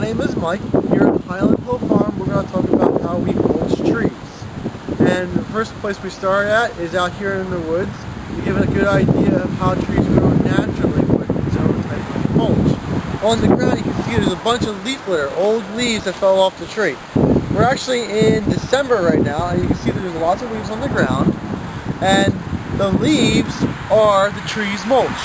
name is Mike. Here at Highland Hill Farm, we're going to talk about how we mulch trees. And the first place we start at is out here in the woods to give it a good idea of how trees grow naturally with its own type of mulch. On the ground you can see there's a bunch of leaf litter, old leaves that fell off the tree. We're actually in December right now, and you can see that there's lots of leaves on the ground, and the leaves are the tree's mulch.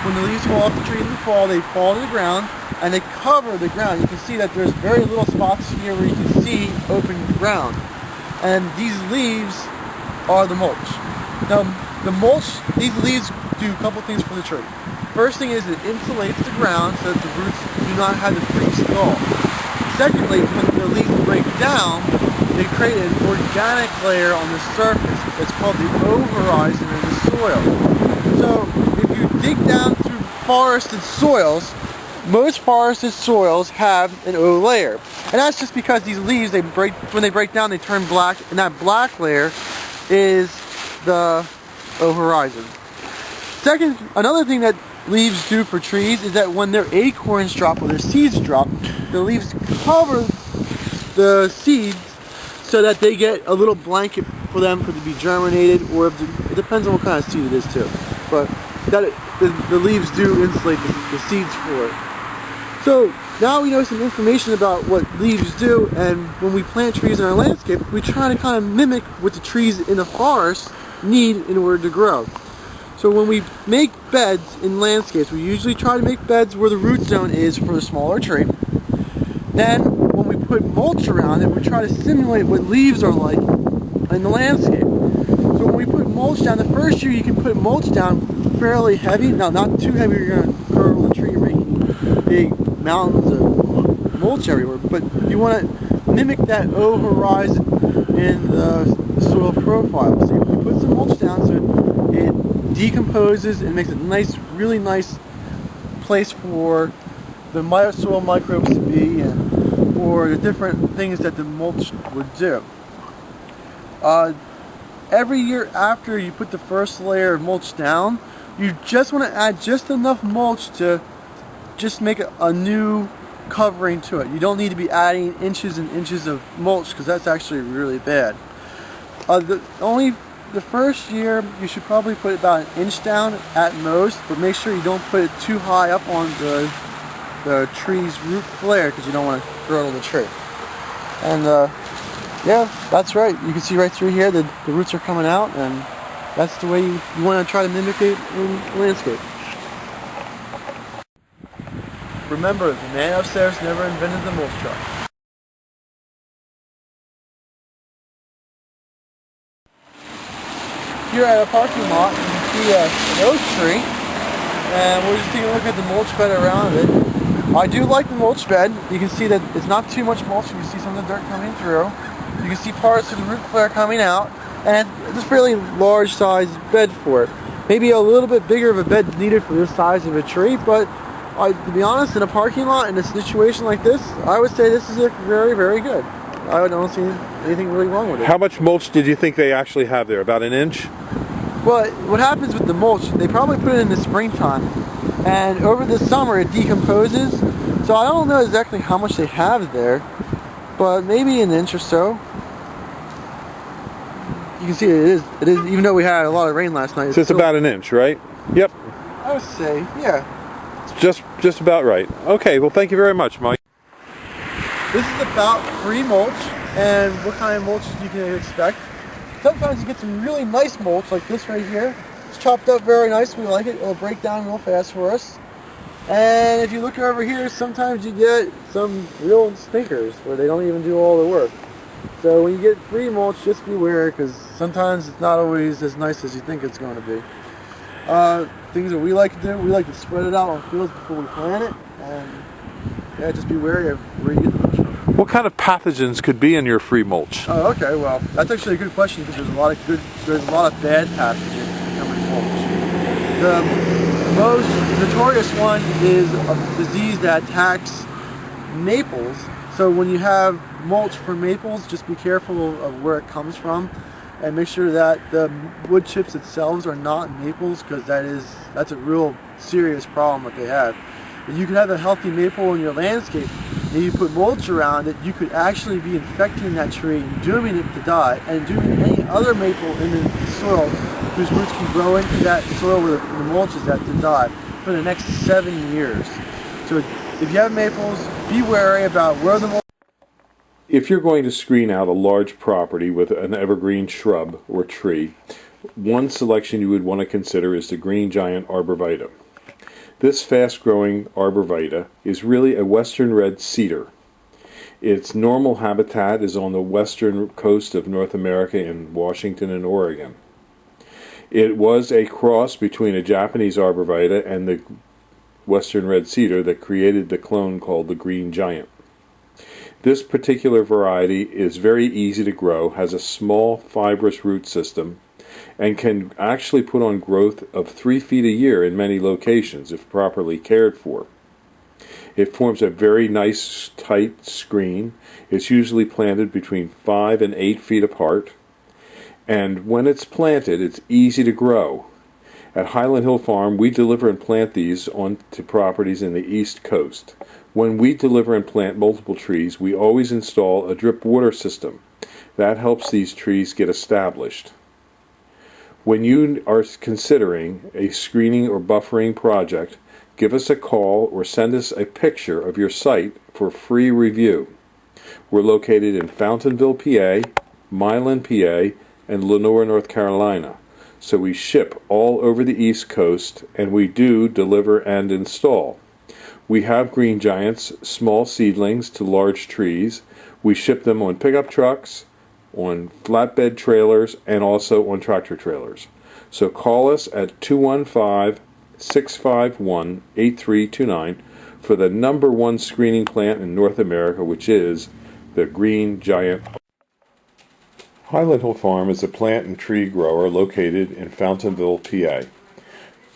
When the leaves fall off the tree in the fall, they fall to the ground and they cover the ground. You can see that there's very little spots here where you can see open ground. And these leaves are the mulch. Now, the mulch, these leaves do a couple things for the tree. First thing is it insulates the ground so that the roots do not have to freeze thaw. Secondly, when the leaves break down, they create an organic layer on the surface. It's called the O-horizon of the soil. So, if you dig down through forested soils, most forested soils have an O layer. And that's just because these leaves, when they break down, they turn black, and that black layer is the O-horizon. Second, another thing that leaves do for trees is that when their acorns drop or their seeds drop, the leaves cover the seeds so that they get a little blanket for them to be germinated, or it depends on what kind of seed it is too. But the leaves do insulate the seeds for it. So now we know some information about what leaves do, and when we plant trees in our landscape, we try to kind of mimic what the trees in the forest need in order to grow. So when we make beds in landscapes, we usually try to make beds where the root zone is for the smaller tree. Then when we put mulch around it, we try to simulate what leaves are like in the landscape. So when we put mulch down, the first year you can put mulch down fairly heavy. Now, not too heavy, you're going to curl the tree, making big mountains of mulch everywhere. But you want to mimic that O-horizon in the soil profile. So you put some mulch down so it decomposes and makes a nice, really nice place for the soil microbes to be, and for the different things that the mulch would do. Every year after you put the first layer of mulch down, you just want to add just enough mulch to just make a new covering to it. You don't need to be adding inches and inches of mulch, because that's actually really bad. The first year you should probably put about an inch down at most, but make sure you don't put it too high up on the tree's root flare, because you don't want to girdle the tree. And yeah, that's right. You can see right through here that the roots are coming out, and that's the way you want to try to mimic it in landscape. Remember, the man upstairs never invented the mulch truck. Here at a parking lot, you can see an oak tree, and we're just taking a look at the mulch bed around it. I do like the mulch bed. You can see that it's not too much mulch. You can see some of the dirt coming through. You can see parts of the root flare coming out, and it's a fairly large size bed for it. Maybe a little bit bigger of a bed needed for this size of a tree, but to be honest, in a parking lot, in a situation like this, I would say this is very, very good. I don't see anything really wrong with it. How much mulch did you think they actually have there? About an inch? Well, what happens with the mulch, they probably put it in the springtime, and over the summer it decomposes, so I don't know exactly how much they have there, but maybe an inch or so. You can see it is, even though we had a lot of rain last night. So it's about an inch, right? Yep. I would say, yeah. It's just about right. Okay, well, thank you very much, Mike. This is about free mulch, and what kind of mulch you can expect. Sometimes you get some really nice mulch, like this right here. It's chopped up very nice. We like it. It'll break down real fast for us. And if you look over here, sometimes you get some real stinkers where they don't even do all the work. So when you get free mulch, just beware, because sometimes it's not always as nice as you think it's going to be. Things that we like to do, we like to spread it out on fields before we plant it, and yeah, just be wary of where you get the mulch from. What kind of pathogens could be in your free mulch? Oh, okay. Well, that's actually a good question, because there's a lot of bad pathogens that come in mulch. The most notorious one is a disease that attacks maples. So when you have mulch for maples, just be careful of where it comes from, and make sure that the wood chips themselves are not maples, because that's a real serious problem that they have. You can have a healthy maple in your landscape, If you put mulch around it, you could actually be infecting that tree, dooming it to die, and dooming any other maple in the soil whose roots can grow into that soil where the mulch is at to die for the next 7 years. So if you have maples, be wary about where the mulch. If you're going to screen out a large property with an evergreen shrub or tree, one selection you would want to consider is the green giant arborvitae. This fast-growing arborvitae is really a western red cedar. Its normal habitat is on the western coast of North America in Washington and Oregon. It was a cross between a Japanese arborvitae and the western red cedar that created the clone called the green giant. This particular variety is very easy to grow, has a small fibrous root system, and can actually put on growth of 3 feet a year in many locations if properly cared for. It forms a very nice tight screen. It's usually planted between 5 and 8 feet apart, and when it's planted, it's easy to grow. At Highland Hill Farm, we deliver and plant these onto properties in the East Coast. When we deliver and plant multiple trees, we always install a drip water system. That helps these trees get established. When you are considering a screening or buffering project, give us a call or send us a picture of your site for free review. We're located in Fountainville, PA, Milan, PA, and Lenore, North Carolina. So we ship all over the East Coast, and we do deliver and install. We have green giants, small seedlings to large trees. We ship them on pickup trucks, on flatbed trailers, and also on tractor trailers. So call us at 215-651-8329 for the #1 screening plant in North America, which is the green giant. Highland Hill Farm is a plant and tree grower located in Fountainville, PA.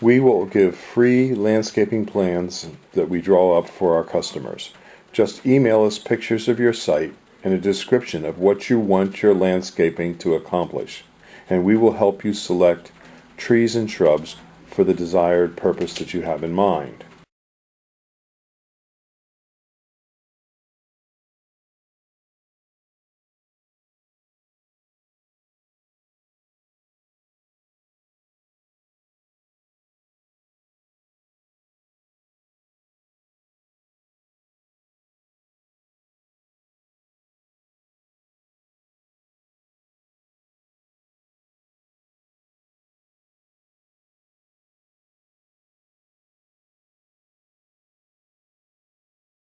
We will give free landscaping plans that we draw up for our customers. Just email us pictures of your site and a description of what you want your landscaping to accomplish, and we will help you select trees and shrubs for the desired purpose that you have in mind.